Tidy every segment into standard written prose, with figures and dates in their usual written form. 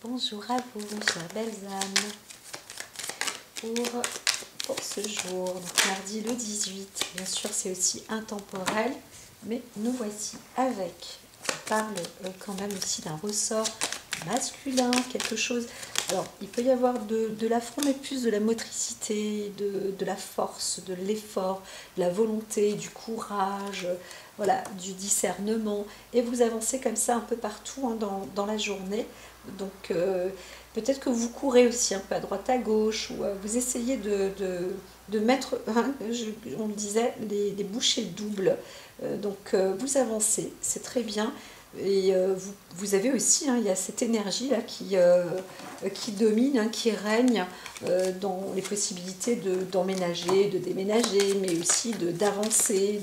Bonjour à vous, chères belles âmes, pour ce jour, donc mardi le 18. Bien sûr, c'est aussi intemporel, mais nous voici avec, on parle quand même aussi d'un ressort masculin, quelque chose. Alors, il peut y avoir de l'affront, mais plus de la motricité, de la force, de l'effort, de la volonté, du courage, voilà, du discernement. Et vous avancez comme ça un peu partout hein, dans la journée. Donc, peut-être que vous courez aussi un peu à droite à gauche, ou vous essayez de mettre, hein, on le disait, les bouchées doubles. Donc, vous avancez, c'est très bien. Et vous avez aussi, hein, il y a cette énergie-là qui domine, hein, qui règne dans les possibilités d'emménager, de déménager, mais aussi d'avancer,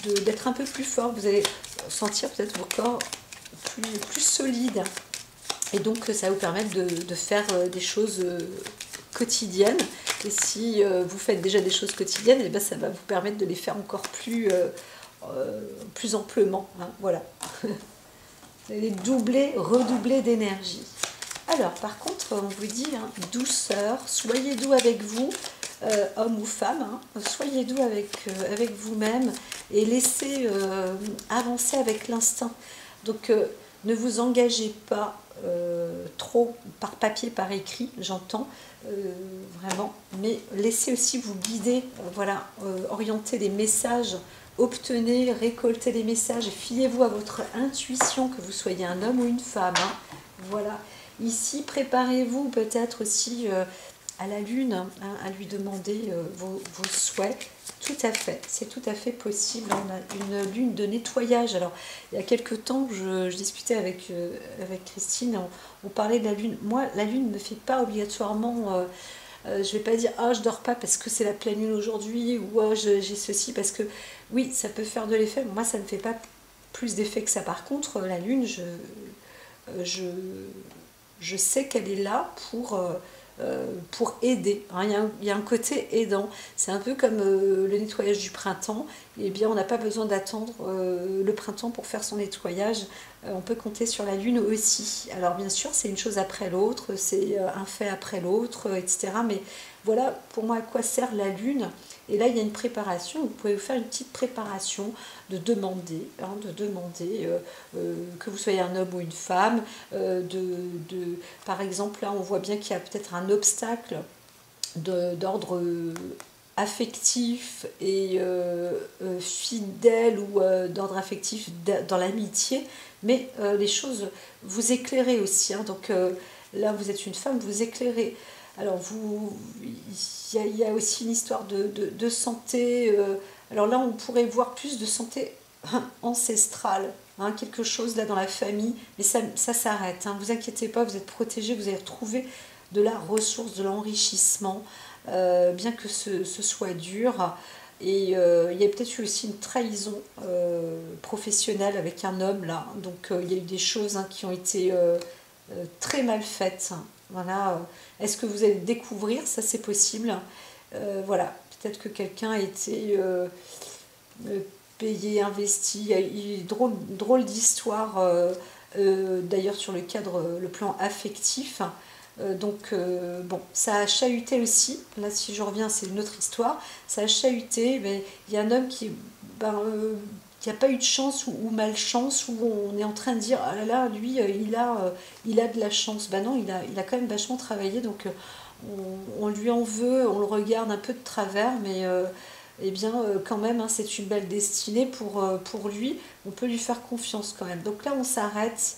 d'être un peu plus fort. Vous allez sentir peut-être vos corps plus solides. Et donc ça va vous permettre de faire des choses quotidiennes. Et si vous faites déjà des choses quotidiennes, et bien ça va vous permettre de les faire encore plus amplement. Hein, voilà. Vous allez doubler, redoubler d'énergie. Alors, par contre, on vous dit hein, douceur, soyez doux avec vous, homme ou femme, hein, soyez doux avec vous-même et laissez avancer avec l'instinct. Donc, ne vous engagez pas trop par papier, par écrit, j'entends, vraiment, mais laissez aussi vous guider, voilà, orienter les messages. Obtenez, récoltez les messages, fiez-vous à votre intuition, que vous soyez un homme ou une femme. Hein. Voilà. Ici, préparez-vous peut-être aussi à la lune, hein, à lui demander vos souhaits. Tout à fait, c'est tout à fait possible. On a une lune de nettoyage. Alors, il y a quelque temps, je discutais avec Christine, on parlait de la lune. Moi, la lune ne me fait pas obligatoirement... je ne vais pas dire ah je dors pas parce que c'est la pleine lune aujourd'hui ou ah, j'ai ceci parce que oui ça peut faire de l'effet, moi ça ne fait pas plus d'effet que ça. Par contre la lune je sais qu'elle est là pour aider. Hein. Il y a un côté aidant. C'est un peu comme le nettoyage du printemps. Eh bien, on n'a pas besoin d'attendre le printemps pour faire son nettoyage. On peut compter sur la lune aussi. Alors, bien sûr, c'est une chose après l'autre, c'est un fait après l'autre, etc. Mais voilà, pour moi, à quoi sert la lune? Et là, il y a une préparation. Vous pouvez vous faire une petite préparation de demander que vous soyez un homme ou une femme. Par exemple, là, on voit bien qu'il y a peut-être un obstacle d'ordre affectif et fidèle ou d'ordre affectif dans l'amitié. Mais les choses, vous éclairez aussi. Hein, donc là, vous êtes une femme, vous éclairez. Alors, il y a aussi une histoire de santé. Alors là, on pourrait voir plus de santé ancestrale, hein, quelque chose là dans la famille, mais ça s'arrête. Hein, vous inquiétez pas, vous êtes protégés, vous allez retrouver de la ressource, de l'enrichissement, bien que ce soit dur. Et il y a peut-être eu aussi une trahison professionnelle avec un homme là. Donc il y a eu des choses hein, qui ont été très mal faites. Voilà. Est-ce que vous allez découvrir? Ça, c'est possible. Voilà. Peut-être que quelqu'un a été payé, investi. Il y a eu drôle d'histoire, d'ailleurs, sur le plan affectif. Donc, bon, ça a chahuté aussi. Là, si je reviens, c'est une autre histoire. Ça a chahuté. Mais il y a un homme qui n'a pas eu de chance ou malchance, où on est en train de dire ah là là, lui, il a de la chance. Ben non, il a quand même vachement travaillé. Donc, on lui en veut, on le regarde un peu de travers, mais eh bien, quand même, hein, c'est une belle destinée pour lui. On peut lui faire confiance quand même. Donc là, on s'arrête.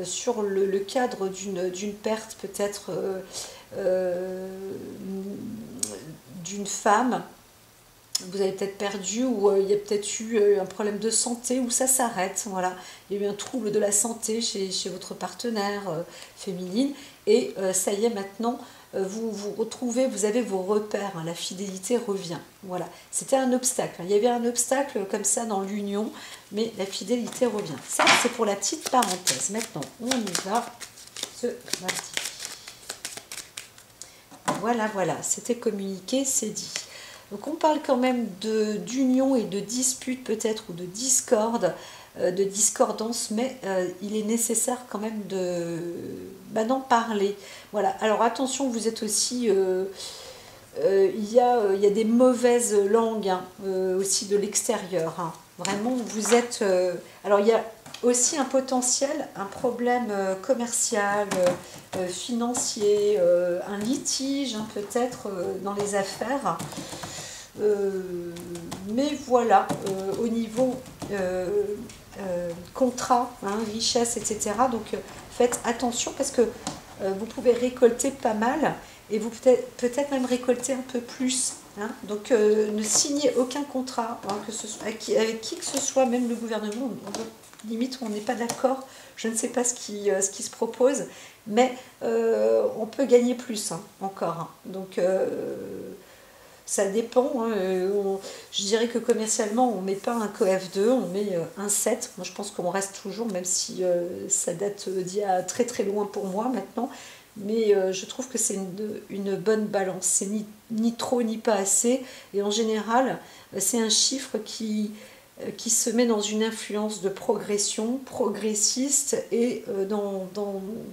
Sur le cadre d'une perte peut-être d'une femme, vous avez peut-être perdu ou il y a peut-être eu un problème de santé où ça s'arrête, voilà. Il y a eu un trouble de la santé chez votre partenaire féminine et ça y est maintenant vous vous retrouvez, vous avez vos repères, hein, la fidélité revient. Voilà, c'était un obstacle. Il y avait un obstacle comme ça dans l'union, mais la fidélité revient. Ça, c'est pour la petite parenthèse. Maintenant, on y va ce mardi. Voilà, c'était communiqué, c'est dit. Donc on parle quand même d'union et de dispute peut-être ou de discorde de discordance, mais il est nécessaire quand même d'en parler. Voilà, alors attention, vous êtes aussi... il y a des mauvaises langues hein, aussi de l'extérieur. Hein. Vraiment, vous êtes... alors, il y a aussi un potentiel, un problème commercial, financier, un litige hein, peut-être dans les affaires. Mais voilà, au niveau contrat, hein, richesse, etc. Donc faites attention parce que vous pouvez récolter pas mal et vous peut-être même récolter un peu plus. Hein. Donc ne signez aucun contrat, hein, que ce soit avec qui que ce soit, même le gouvernement, limite on n'est pas d'accord, je ne sais pas ce qui se propose, mais on peut gagner plus hein, encore. Hein. Donc ça dépend, hein. Je dirais que commercialement on ne met pas un COF2, on met un 7. Moi je pense qu'on reste toujours, même si ça date d'il y a très très loin pour moi maintenant, mais je trouve que c'est une bonne balance, c'est ni trop ni pas assez, et en général c'est un chiffre qui se met dans une influence de progression, progressiste, et dans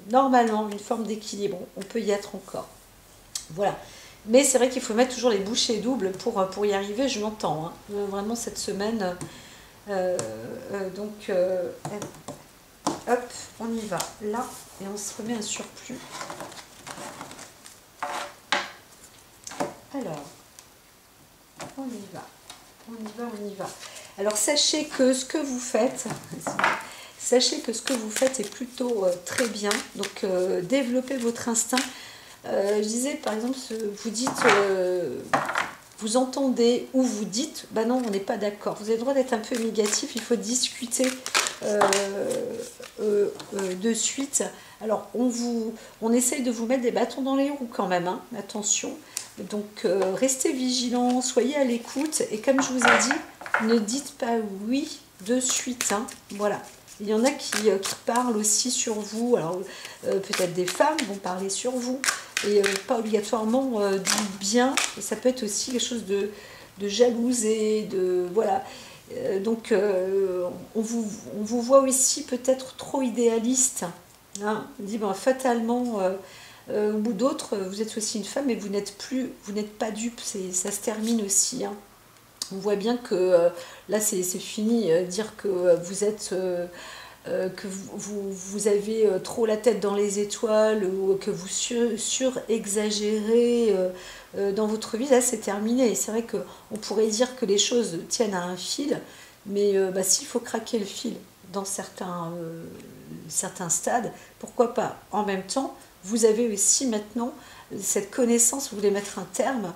normalement une forme d'équilibre, on peut y être encore. Voilà. Mais c'est vrai qu'il faut mettre toujours les bouchées doubles pour y arriver, je l'entends. Hein. Vraiment cette semaine. Donc, hop, on y va. Là, et on se remet un surplus. Alors, on y va. On y va, on y va. Alors, sachez que ce que vous faites... est plutôt très bien. Donc, développez votre instinct. Je disais par exemple, vous dites, vous entendez ou vous dites, bah non, on n'est pas d'accord. Vous avez le droit d'être un peu négatif, il faut discuter de suite. Alors, on essaye de vous mettre des bâtons dans les roues quand même, hein, attention. Donc, restez vigilants, soyez à l'écoute. Et comme je vous ai dit, ne dites pas oui de suite. Hein, voilà. Il y en a qui parlent aussi sur vous. Alors, peut-être des femmes vont parler sur vous. Et pas obligatoirement du bien. Et ça peut être aussi quelque chose de jalousé, de... Voilà. Donc, on vous voit aussi peut-être trop idéaliste. Hein. On dit, ben, fatalement... ou d'autres, vous êtes aussi une femme, mais vous n'êtes pas dupe, ça se termine aussi. Hein. On voit bien que là c'est fini, dire que vous êtes que vous avez trop la tête dans les étoiles ou que vous surexagérez dans votre vie, là c'est terminé. C'est vrai qu'on pourrait dire que les choses tiennent à un fil, mais bah, s'il faut craquer le fil dans certains stades, pourquoi pas. En même temps, vous avez aussi maintenant cette connaissance, vous voulez mettre un terme,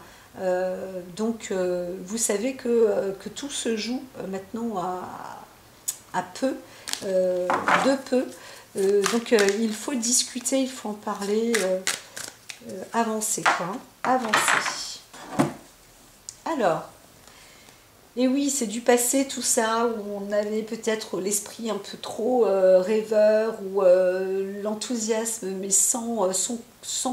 donc vous savez que tout se joue maintenant à peu, de peu. Donc il faut discuter, il faut en parler, avancer quoi, hein, avancer. Alors, et oui, c'est du passé tout ça, où on avait peut-être l'esprit un peu trop rêveur, ou l'enthousiasme, mais sans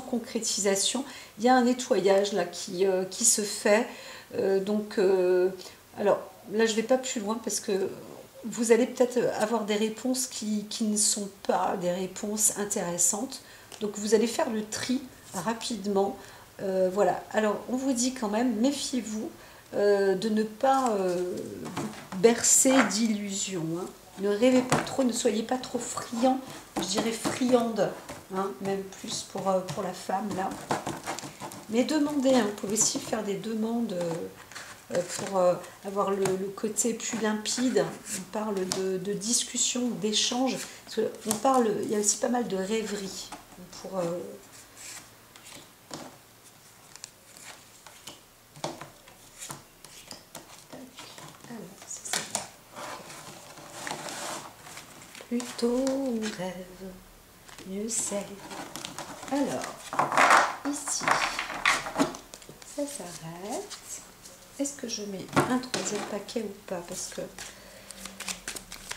concrétisation. Il y a un nettoyage là qui se fait. Donc, alors là, je ne vais pas plus loin parce que vous allez peut-être avoir des réponses qui ne sont pas des réponses intéressantes. Donc, vous allez faire le tri rapidement. Voilà. Alors, on vous dit quand même, méfiez-vous. De ne pas vous bercer d'illusions. Hein. Ne rêvez pas trop, ne soyez pas trop friand, je dirais friande, hein, même plus pour la femme là. Mais demandez, hein, vous pouvez aussi faire des demandes pour avoir le côté plus limpide. On parle de discussion, d'échange. On parle, il y a aussi pas mal de rêveries pour plutôt on rêve, mieux c'est. Alors, ici, ça s'arrête. Est-ce que je mets un troisième paquet ou pas? Parce que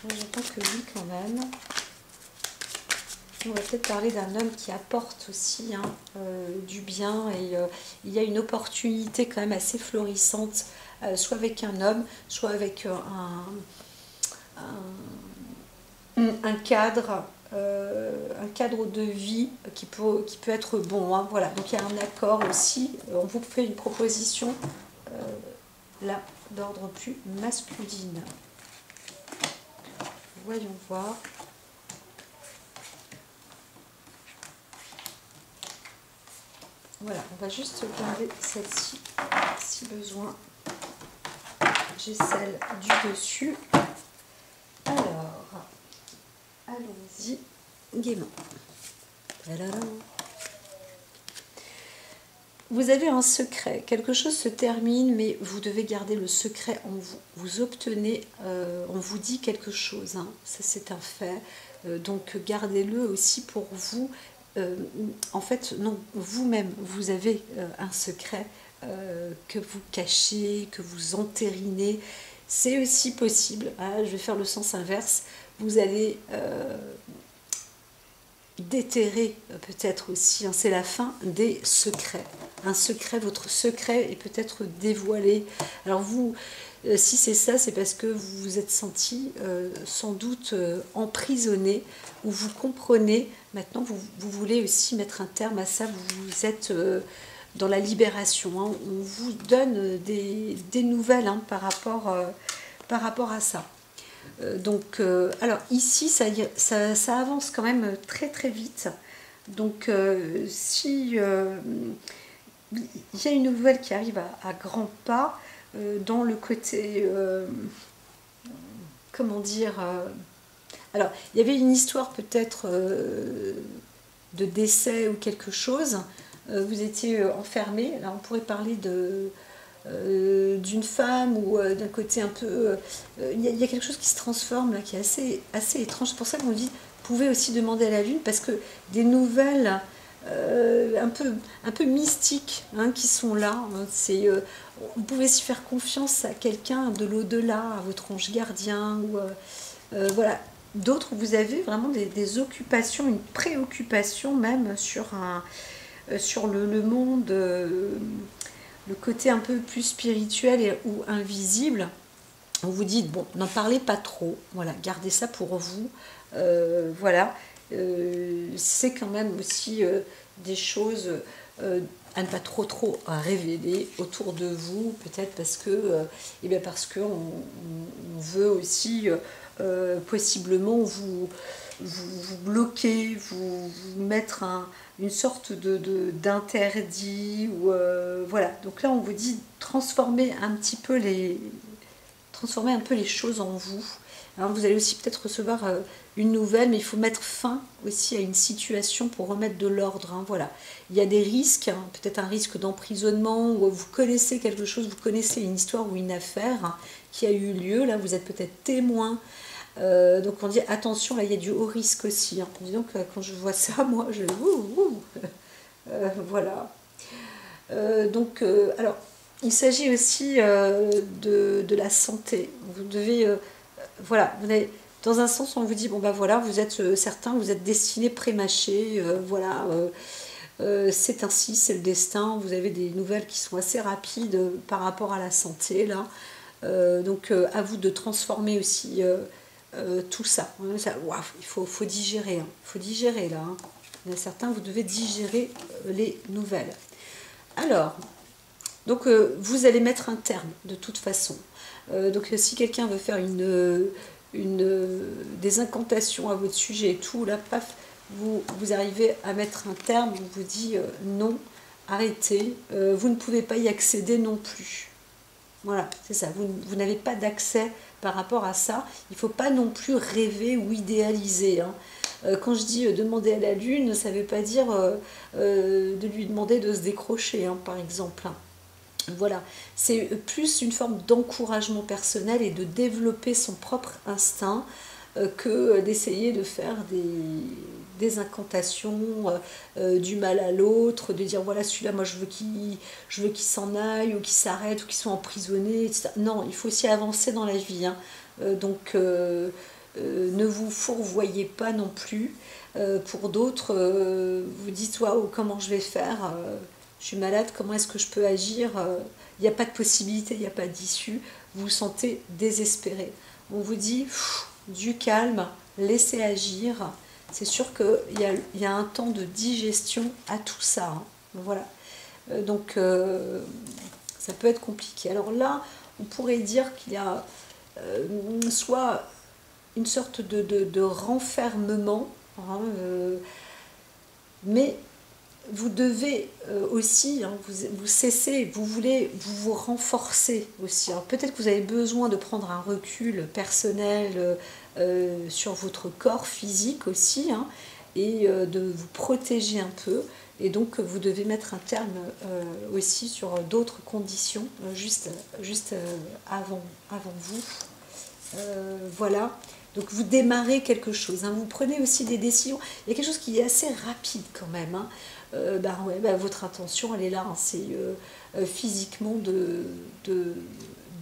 j'entends que oui quand même. On va peut-être parler d'un homme qui apporte aussi hein, du bien. Et il y a une opportunité quand même assez florissante, soit avec un homme, soit avec un cadre, un cadre de vie qui peut être bon, hein, voilà. Donc il y a un accord aussi, on vous fait une proposition là d'ordre plus masculine. Voyons voir. Voilà, on va juste garder celle-ci si besoin. J'ai celle du dessus. Alors, allons-y gaiement. Vous avez un secret, quelque chose se termine, mais vous devez garder le secret en vous. Vous obtenez, on vous dit quelque chose, hein, ça c'est un fait, donc gardez-le aussi pour vous. En fait, non, vous-même, vous avez un secret que vous cachez, que vous entérinez. C'est aussi possible, hein, je vais faire le sens inverse, vous allez déterrer peut-être aussi, hein, c'est la fin des secrets. Un secret, votre secret est peut-être dévoilé. Alors vous, si c'est ça, c'est parce que vous vous êtes senti sans doute emprisonné, ou vous comprenez, maintenant vous voulez aussi mettre un terme à ça, vous êtes dans la libération, hein. On vous donne des nouvelles, hein, par rapport à ça. Alors ici, ça avance quand même très très vite. Donc, si il y a une nouvelle qui arrive à grands pas, dans le côté, comment dire, alors il y avait une histoire peut-être de décès ou quelque chose, vous étiez enfermé, là on pourrait parler d'une femme ou d'un côté un peu... Il y a quelque chose qui se transforme là, qui est assez étrange. C'est pour ça qu'on dit, vous pouvez aussi demander à la Lune, parce que des nouvelles un peu mystiques, hein, qui sont là, hein, vous pouvez aussi faire confiance à quelqu'un de l'au-delà, à votre ange gardien, ou voilà. D'autres, vous avez vraiment des occupations, une préoccupation même sur le monde... le côté un peu plus spirituel ou invisible. On vous dit, bon, n'en parlez pas trop, voilà, gardez ça pour vous, voilà. C'est quand même aussi des choses à ne pas trop révéler autour de vous, peut-être parce que, parce qu'on on veut aussi possiblement vous bloquer, vous mettre une sorte d'interdit, ou voilà. Donc là on vous dit transformer un peu les choses en vous. Alors, vous allez aussi peut-être recevoir une nouvelle, mais il faut mettre fin aussi à une situation pour remettre de l'ordre, hein, voilà. Il y a des risques, hein, peut-être un risque d'emprisonnement, ou vous connaissez quelque chose, vous connaissez une histoire ou une affaire, hein, qui a eu lieu, là vous êtes peut-être témoin. Donc on dit attention, là il y a du haut risque aussi, hein. Donc quand je vois ça, moi je... voilà. Alors, il s'agit aussi de la santé. Vous devez... voilà, dans un sens, on vous dit, bon ben voilà, vous êtes certains, vous êtes destinés prémâchés, voilà, c'est ainsi, c'est le destin. Vous avez des nouvelles qui sont assez rapides par rapport à la santé, là. Donc, à vous de transformer aussi tout ça. Wow, il faut digérer, hein. Il faut digérer, là, hein. Il y en a certains, vous devez digérer les nouvelles. Alors, donc vous allez mettre un terme de toute façon. Donc si quelqu'un veut faire des incantations à votre sujet et tout, là, paf, vous arrivez à mettre un terme, on vous dit non, arrêtez, vous ne pouvez pas y accéder non plus. Voilà, c'est ça, vous n'avez pas d'accès par rapport à ça. Il ne faut pas non plus rêver ou idéaliser, hein. Quand je dis demander à la Lune, ça ne veut pas dire de lui demander de se décrocher, hein, par exemple. Voilà, c'est plus une forme d'encouragement personnel et de développer son propre instinct que d'essayer de faire des incantations, du mal à l'autre, de dire voilà celui-là moi je veux qu'il s'en aille, ou qu'il s'arrête, ou qu'il soit emprisonné, etc. Non, il faut aussi avancer dans la vie, hein. Donc ne vous fourvoyez pas non plus. Pour d'autres, vous dites waouh, comment je vais faire, je suis malade, comment est-ce que je peux agir, il n'y a pas de possibilité, il n'y a pas d'issue, vous vous sentez désespéré. On vous dit du calme, laissez agir. C'est sûr qu'il y a un temps de digestion à tout ça, hein. Voilà. Donc, ça peut être compliqué. Alors là, on pourrait dire qu'il y a soit une sorte de renfermement, hein, mais vous devez aussi, hein, vous cessez, vous voulez vous renforcer aussi. Alors peut-être que vous avez besoin de prendre un recul personnel sur votre corps physique aussi, hein, et de vous protéger un peu. Et donc vous devez mettre un terme aussi sur d'autres conditions, juste avant vous. Voilà. Donc vous démarrez quelque chose, hein. Vous prenez aussi des décisions. Il y a quelque chose qui est assez rapide quand même, hein. Votre intention, elle est là, hein. C'est physiquement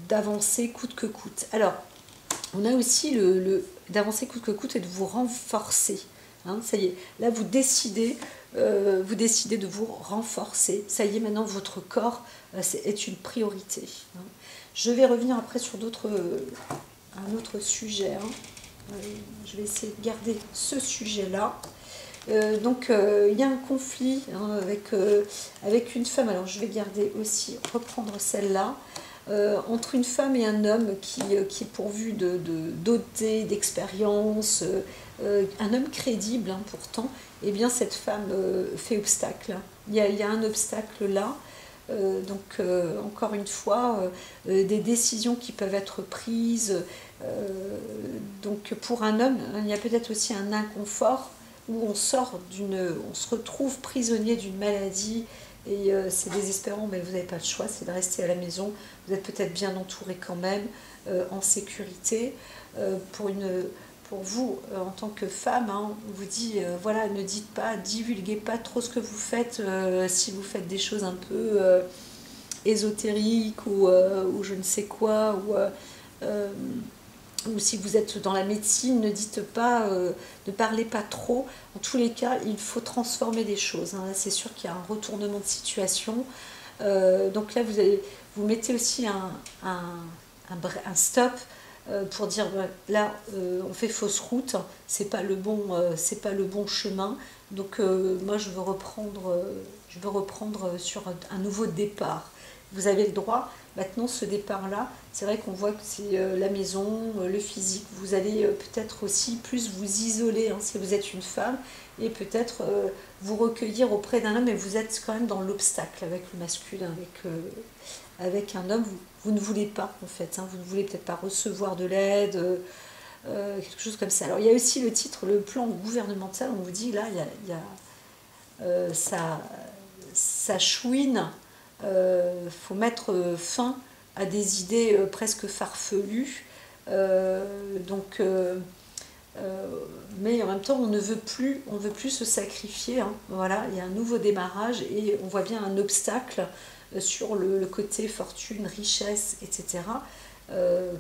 d'avancer coûte que coûte. Alors, on a aussi d'avancer coûte que coûte et de vous renforcer, hein. Ça y est, là vous décidez de vous renforcer. Ça y est, maintenant votre corps est une priorité, hein. Je vais revenir après sur un autre sujet, hein. Je vais essayer de garder ce sujet-là. Il y a un conflit, hein, avec une femme. Alors je vais reprendre celle-là. Entre une femme et un homme qui est pourvu de doté, d'expérience, un homme crédible, hein, pourtant, eh bien cette femme fait obstacle. Il y a un obstacle là. Encore une fois, des décisions qui peuvent être prises. Donc pour un homme, il y a peut-être aussi un inconfort où on se retrouve prisonnier d'une maladie et c'est désespérant, mais vous n'avez pas le choix, c'est de rester à la maison. Vous êtes peut-être bien entouré quand même, en sécurité. Pour vous, en tant que femme, hein, on vous dit, voilà, ne divulguez pas trop ce que vous faites, si vous faites des choses un peu ésotériques ou je ne sais quoi, ou si vous êtes dans la médecine, ne parlez pas trop. En tous les cas, il faut transformer des choses, hein. C'est sûr qu'il y a un retournement de situation. Donc là, vous mettez aussi un stop pour dire là, on fait fausse route, c'est pas le bon chemin. Donc moi, je veux reprendre sur un nouveau départ. Vous avez le droit. Maintenant, ce départ-là, c'est vrai qu'on voit que c'est la maison, le physique. Vous allez peut-être aussi plus vous isoler, hein, si vous êtes une femme, et peut-être vous recueillir auprès d'un homme, mais vous êtes quand même dans l'obstacle avec le masculin, avec un homme. Vous ne voulez pas, en fait, hein, vous ne voulez peut-être pas recevoir de l'aide, quelque chose comme ça. Alors, il y a aussi le titre, le plan gouvernemental. On vous dit, là, ça chouine. Faut mettre fin à des idées presque farfelues. Mais en même temps, on ne veut plus se sacrifier, hein. Voilà, il y a un nouveau démarrage et on voit bien un obstacle sur le côté fortune, richesse, etc.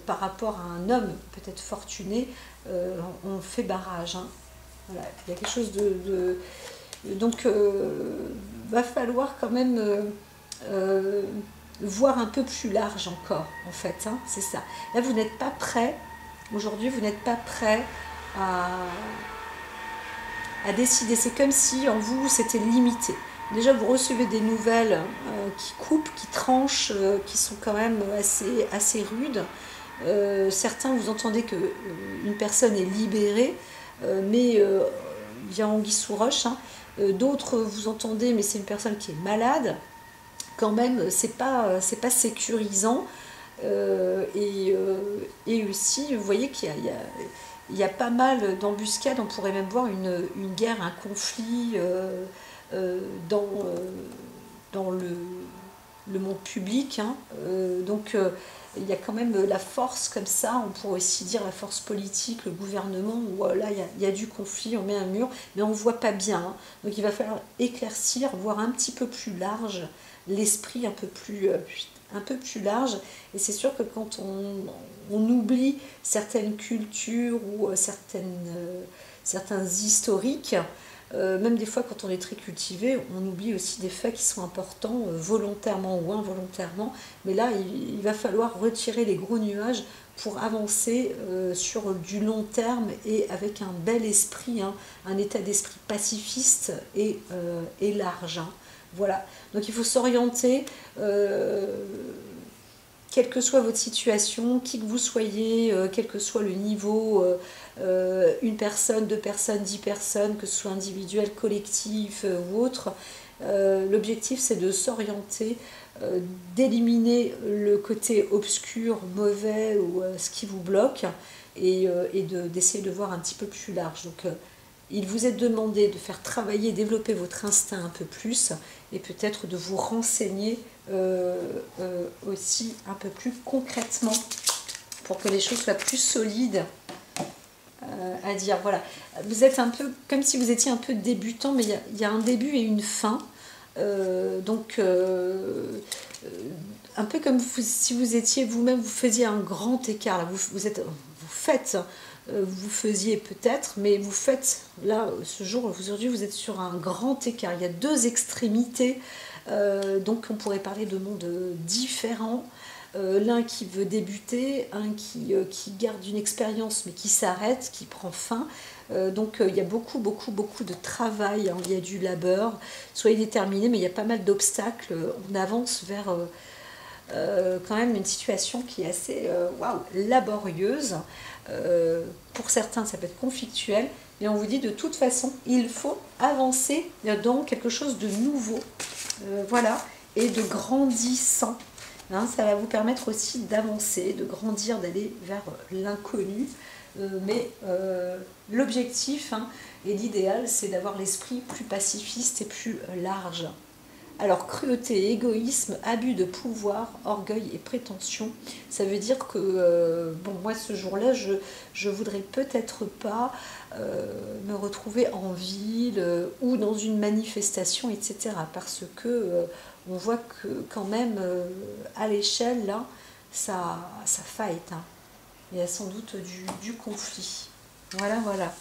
Par rapport à un homme peut-être fortuné, on fait barrage, hein. Voilà, il y a quelque chose donc va falloir quand même voir un peu plus large encore, en fait, hein, c'est ça. Là, vous n'êtes pas prêt, aujourd'hui, vous n'êtes pas prêt à décider. C'est comme si en vous, c'était limité. Déjà, vous recevez des nouvelles qui coupent, qui tranchent, qui sont quand même assez rudes. Certains, vous entendez qu'une personne est libérée, mais il y a anguille sous roche, hein. D'autres, vous entendez, mais c'est une personne qui est malade. Quand même, c'est pas sécurisant. Et aussi, vous voyez qu'il y a pas mal d'embuscades. On pourrait même voir une guerre, un conflit dans le monde public, hein. Il y a quand même la force comme ça, on pourrait aussi dire la force politique, le gouvernement, où là il y a du conflit, on met un mur, mais on ne voit pas bien, hein. Donc il va falloir éclaircir, voir un petit peu plus large, l'esprit un peu plus large. Et c'est sûr que quand on oublie certaines cultures ou certains historiques, même des fois quand on est très cultivé, on oublie aussi des faits qui sont importants, volontairement ou involontairement. Mais là, il va falloir retirer les gros nuages pour avancer sur du long terme et avec un bel esprit, hein, un état d'esprit pacifiste et large. Hein. Voilà, donc il faut s'orienter, quelle que soit votre situation, qui que vous soyez, quel que soit le niveau, une personne, 2 personnes, 10 personnes, que ce soit individuel, collectif ou autre, l'objectif c'est de s'orienter, d'éliminer le côté obscur, mauvais ou ce qui vous bloque et d'essayer de voir un petit peu plus large. Donc il vous est demandé de faire travailler, développer votre instinct un peu plus et peut-être de vous renseigner aussi un peu plus concrètement pour que les choses soient plus solides à dire. Voilà, vous êtes un peu comme si vous étiez un peu débutant, mais il y a un début et une fin. Un peu comme si vous étiez vous-même, vous faisiez un grand écart. Là, vous faisiez peut-être, mais vous faites, là, ce jour, aujourd'hui, vous êtes sur un grand écart. Il y a 2 extrémités, donc on pourrait parler de mondes différents. L'un qui veut débuter, un qui garde une expérience mais qui s'arrête, qui prend fin. Donc il y a beaucoup de travail, hein, il y a du labeur. Soyez déterminés, mais il y a pas mal d'obstacles. On avance vers quand même une situation qui est assez laborieuse. Pour certains, ça peut être conflictuel, mais on vous dit de toute façon, il faut avancer dans quelque chose de nouveau. Voilà, et de grandissant. Hein, ça va vous permettre aussi d'avancer, de grandir, d'aller vers l'inconnu. Mais l'objectif, hein, et l'idéal, c'est d'avoir l'esprit plus pacifiste et plus large. Alors, cruauté, égoïsme, abus de pouvoir, orgueil et prétention, ça veut dire que, bon, moi, ce jour-là, je voudrais peut-être pas me retrouver en ville ou dans une manifestation, etc. Parce que on voit que, quand même, à l'échelle, là, ça fight. Hein. Il y a sans doute du conflit. Voilà, voilà.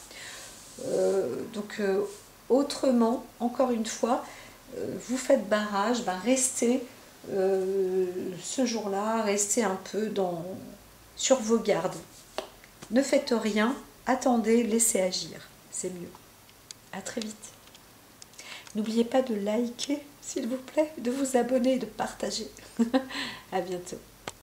Donc, autrement, encore une fois, vous faites barrage, ben restez ce jour-là, restez un peu sur vos gardes. Ne faites rien, attendez, laissez agir. C'est mieux. À très vite. N'oubliez pas de liker, s'il vous plaît, de vous abonner et de partager. À bientôt.